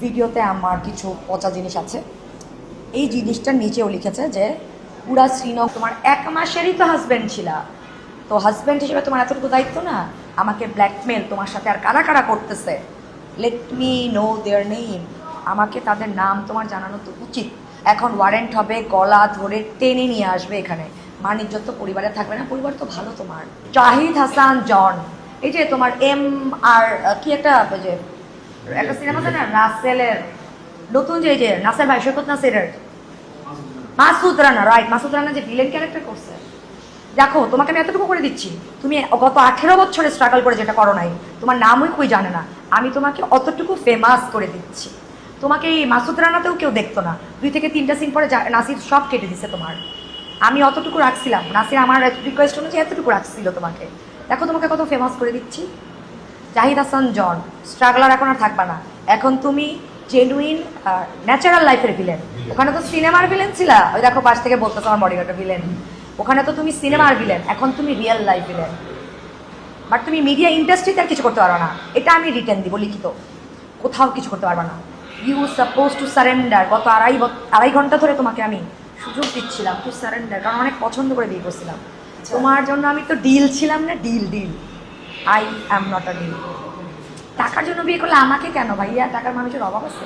ভিডিওতে আমার কিছু পচা জিনিস আছে। এই জিনিসটার নিচেও লিখেছে যে পুরা শ্রীনগর তোমার 1 মাসেরই তো হাজব্যান্ড ছিলা, তো হাজব্যান্ড হিসেবে তোমার এতটুকু দায়িত্ব না আমাকে ব্ল্যাকমেল তোমার সাথে আর কারা কারা করতেছে, লেট মি নো দেয়ার নেম। আমাকে তাদের নাম তোমার জানানো তো উচিত। এখন ওয়ারেন্ট হবে, গলা ধরে টেনে নিয়ে আসবে এখানে। মান ইজ্জত তো পরিবারে থাকবে না, পরিবার তো ভালো তোমার। জাহিদ হাসান জন, এই যে তোমার এম আর কি একটা যে একটা সিনেমা আছে না রাসেলের, নতুন যে এই যে নাসের ভাই সৈকত নাসিরের, মাসুদ রানা, রাইট, মাসুদ রানা যে ভিলেন ক্যারেক্টার করছে। দেখো তোমাকে আমি এতটুকু করে দিচ্ছি, তুমি গত 18 বছরে স্ট্রাগল করে যেটা করো নাই, তোমার নামই কই জানে না, আমি তোমাকে অতটুকু ফেমাস করে দিচ্ছি। তোমাকে এই মাসুদ রানাতেও কেউ দেখতো না, 2 থেকে 3টা সিন পরে নাসির সব কেটে দিছে তোমার। আমি অতটুকু রাখছিলাম, নাসির আমার রিকোয়েস্ট অনুযায়ী এতটুকু রাখছিল তোমাকে। দেখো তোমাকে কত ফেমাস করে দিচ্ছি। জাহিদ হাসান জন, স্ট্রাগলার এখন আর থাকবা না, এখন তুমি জেনুইন ন্যাচারাল লাইফের ভিলেন। ওখানে তো সিনেমার ভিলেন ছিলা, ওই দেখো পাশ থেকে বলতেছো আমার বডিগার্ডের ভিলেন। ওখানে তো তুমি সিনেমার ভিলেন, এখন তুমি রিয়েল লাইফ ভিলেন। বাট তুমি মিডিয়া ইন্ডাস্ট্রিতে আর কিছু করতে পারো না, এটা আমি রিটার্ন দিব লিখিত, কোথাও কিছু করতে পারবা না। You suppose to surrender. গত আড়াই ঘন্টা ধরে তোমাকে আমি সুযোগ দিচ্ছিলাম টু সারেন্ডার, কারণ অনেক পছন্দ করে বিয়ে করছিলাম তোমার জন্য। আমি তো ডিল ছিলাম না, deal. I am not a deal. টাকার জন্য বিয়ে করলে আমাকে কেন ভাইয়া? টাকার মানুষের অভাব আছে?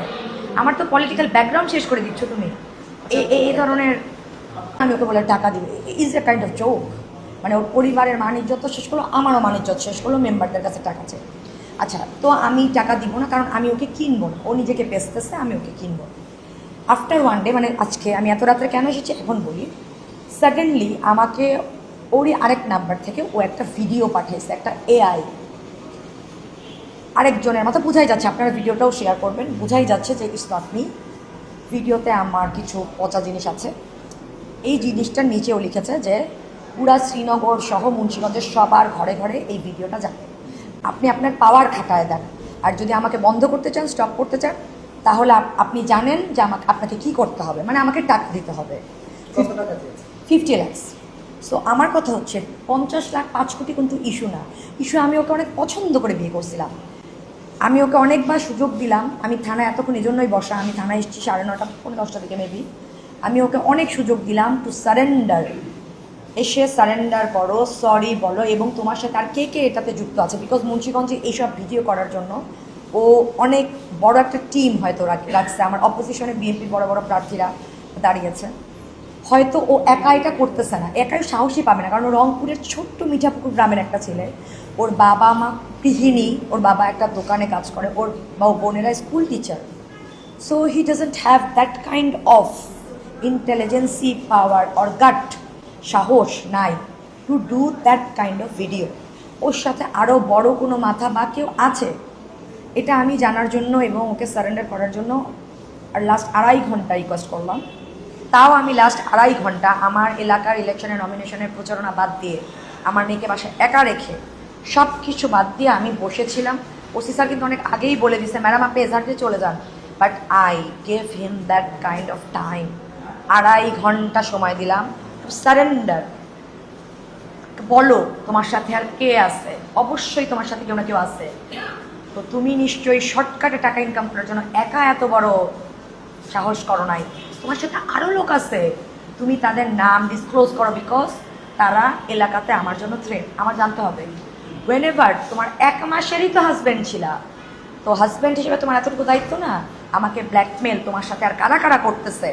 আমার তো পলিটিক্যাল ব্যাকগ্রাউন্ড শেষ করে দিচ্ছ তুমি এই ধরনের। আমি ওকে বলে টাকা দিবে, is a kind of joke. মানে ওর পরিবারের মান ইজ্জত শেষ করলো, আমারও মান ইজ্জত শেষ করলো, মেম্বারদের কাছে টাকা চেয়ে। আচ্ছা, তো আমি টাকা দিব না, কারণ আমি ওকে কিনবো না, ও নিজেকে বেচতেছে, আমি ওকে কিনবো। আফটার 1 ডে, মানে আজকে আমি এত রাত্রে কেন এসেছি এখন বলি। সাডেনলি আমাকে ওরই আরেক নাম্বার থেকে ও একটা ভিডিও পাঠিয়েছে, একটা এআই আরেকজনের মতো। বোঝাই যাচ্ছে, আপনারা ভিডিওটাও শেয়ার করবেন, বোঝাই যাচ্ছে যে ইটস নট মি। ভিডিওতে আমার কিছু পচা জিনিস আছে। এই জিনিসটার নিচেও লিখেছে যে পুরা শ্রীনগর সহ মুন্সিগঞ্জের সবার ঘরে ঘরে এই ভিডিওটা যাবে। আপনি আপনার পাওয়ার খাটায় দেন, আর যদি আমাকে বন্ধ করতে চান, স্টপ করতে চান, তাহলে আপনি জানেন যে আপনাকে কি করতে হবে। মানে আমাকে টাকা দিতে হবে 50 lakhs। সো আমার কথা হচ্ছে 50 লাখ 5 কোটি কিন্তু ইস্যু না। ইস্যু আমি ওকে অনেক পছন্দ করে বিয়ে করছিলাম, আমি ওকে অনেকবার সুযোগ দিলাম। আমি থানায় এতক্ষণ এই জন্যই বসা, আমি থানায় এসেছি 9:30 পৌনে 10টা থেকে মেবি। আমি ওকে অনেক সুযোগ দিলাম টু সারেন্ডার, এসে সারেন্ডার করো, সরি বলো। এবং তোমার সাথে আর কে কে এটাতে যুক্ত আছে, বিকজ মুন্সিগঞ্জে এইসব ভিডিও করার জন্য ও অনেক বড় একটা টিম হয়তো রাখছে। আমার অপোজিশনে বিএনপির বড় বড় প্রার্থীরা দাঁড়িয়েছে, হয়তো ও একা এটা করতেছে না, একাই সাহসী পাবে না, কারণ ও রংপুরের ছোট্ট মিঠাপুকুর গ্রামের একটা ছেলে। ওর বাবা মা গৃহিণী, ওর বাবা একটা দোকানে কাজ করে, ওর বোনেরা school teacher. So he doesn't have that kind of intelligence power or gut, সাহস নাই to do that kind of video. ওর সাথে আরও বড় কোনো মাথা বা কেউ আছে, এটা আমি জানার জন্য এবং ওকে সারেন্ডার করার জন্য আর লাস্ট 2.5 ঘন্টা রিকোয়েস্ট করলাম। তাও আমি লাস্ট 2.5 ঘন্টা আমার এলাকার ইলেকশনের নমিনেশনের প্রচারণা বাদ দিয়ে, আমার মেয়েকে বাসায় একা রেখে, সব কিছু বাদ দিয়ে আমি বসেছিলাম। ওসি স্যার কিন্তু অনেক আগেই বলে দিছে, ম্যাডাম আপনি এজার্টে চলে যান, but I gave him that kind of time. 2.5 ঘন্টা সময় দিলাম টু সারেন্ডার। বলো তোমার সাথে আর কে আছে? অবশ্যই তোমার সাথে কেউ না কেউ আছে। তো তুমি নিশ্চয়ই শর্টকাটে টাকা ইনকাম করার জন্য একা এত বড় সাহস করো নাই, তোমার সাথে আরও লোক আছে। তুমি তাদের নাম ডিসক্লোজ করো, বিকজ তারা এলাকাতে আমার জন্য থ্রেট। আমার জানতে হবে ওয়েনেভার তোমার 1 মাসেরই তো হাজব্যান্ড ছিলা, তো হাজব্যান্ড হিসেবে তোমার এতটুকু দায়িত্ব না আমাকে ব্ল্যাকমেল তোমার সাথে আর কারা কারা করতেছে,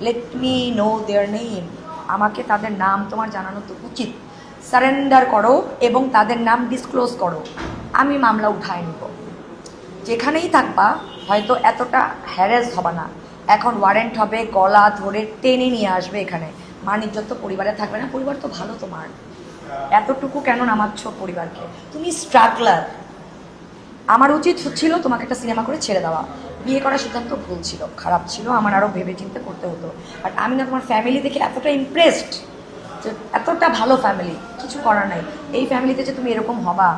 লেট মি নো দেয়ার নেম। আমাকে তাদের নাম তোমার জানানো তো উচিত। সারেন্ডার করো এবং তাদের নাম ডিসক্লোজ করো, আমি মামলা উঠায় নিব। যেখানেই থাকবা হয়তো এতটা হ্যারাস হবে না। এখন ওয়ারেন্ট হবে, গলা ধরে টেনে নিয়ে আসবে এখানে। মান ইজ্জত তো পরিবারে থাকবে না, পরিবার তো ভালো তোমার। এতটুকু কেন নামাচ্ছ পরিবারকে? তুমি স্ট্রাগলার। আমার উচিত ছিল তোমাকে একটা সিনেমা করে ছেড়ে দেওয়া। বিয়ে করার সিদ্ধান্ত ভুল ছিল, খারাপ ছিল, আমার আরও ভেবে চিন্তে করতে হতো। বাট আমি না তোমার ফ্যামিলি দেখে এতটা ইমপ্রেসড, যে এতটা ভালো ফ্যামিলি, কিছু করার নাই। এই ফ্যামিলিতে যে তুমি এরকম হবা